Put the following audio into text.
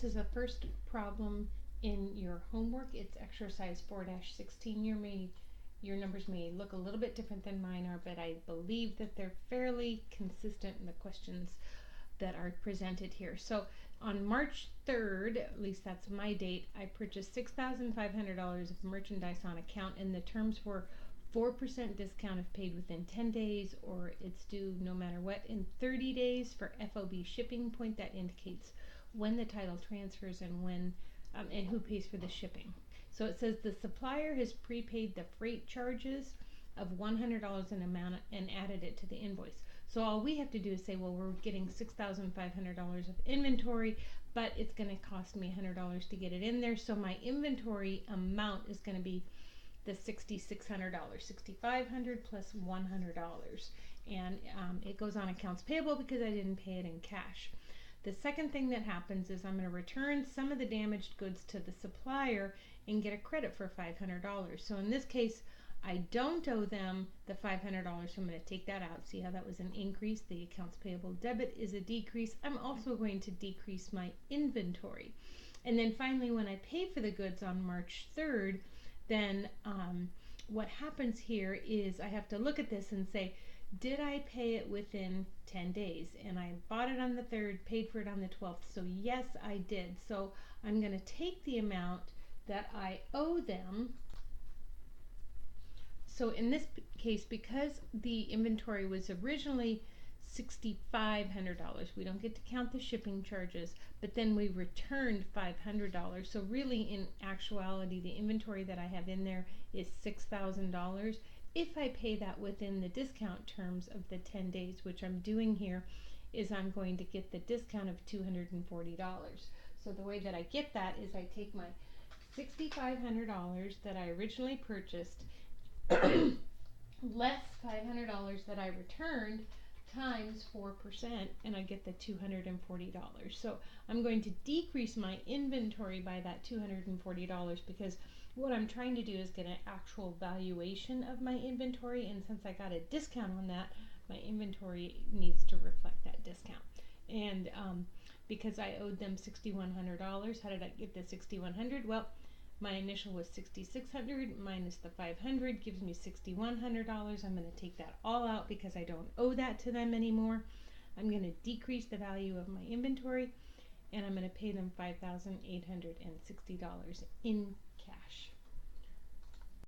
this is a first problem in your homework. It's exercise 4-16. Your numbers may look a little bit different than mine are, but I believe that they're fairly consistent in the questions that are presented here. So on March 3rd, at least that's my date, I purchased $6,500 of merchandise on account, and the terms were 4% discount if paid within 10 days, or it's due no matter what in 30 days for FOB shipping point. That indicates when the title transfers and when and who pays for the shipping. So it says the supplier has prepaid the freight charges of $100 in amount and added it to the invoice. So all we have to do is say, well, we're getting $6,500 of inventory, but it's going to cost me $100 to get it in there. So my inventory amount is going to be the $6,600, $6,500 plus $100, and it goes on accounts payable because I didn't pay it in cash. The second thing that happens is I'm going to return some of the damaged goods to the supplier and get a credit for $500. So in this case, I don't owe them the $500, so I'm going to take that out. See how that was an increase? The accounts payable debit is a decrease. I'm also going to decrease my inventory. And then finally, when I pay for the goods on March 3rd, then what happens here is I have to look at this and say, did I pay it within 10 days? And I bought it on the 3rd, paid for it on the 12th. So yes, I did. So I'm going to take the amount that I owe them. So in this case, because the inventory was originally $6,500, we don't get to count the shipping charges, but then we returned $500. So really, in actuality, the inventory that I have in there is $6,000. If I pay that within the discount terms of the 10 days, which I'm doing here, is I'm going to get the discount of $240. So the way that I get that is I take my $6,500 that I originally purchased less $500 that I returned times 4%, and I get the $240. So I'm going to decrease my inventory by that $240 because what I'm trying to do is get an actual valuation of my inventory, and since I got a discount on that, my inventory needs to reflect that discount. And because I owed them $6,100, how did I get the $6,100? Well, my initial was $6,600 minus the $500 gives me $6,100. I'm going to take that all out because I don't owe that to them anymore. I'm going to decrease the value of my inventory, and I'm going to pay them $5,860 in cash.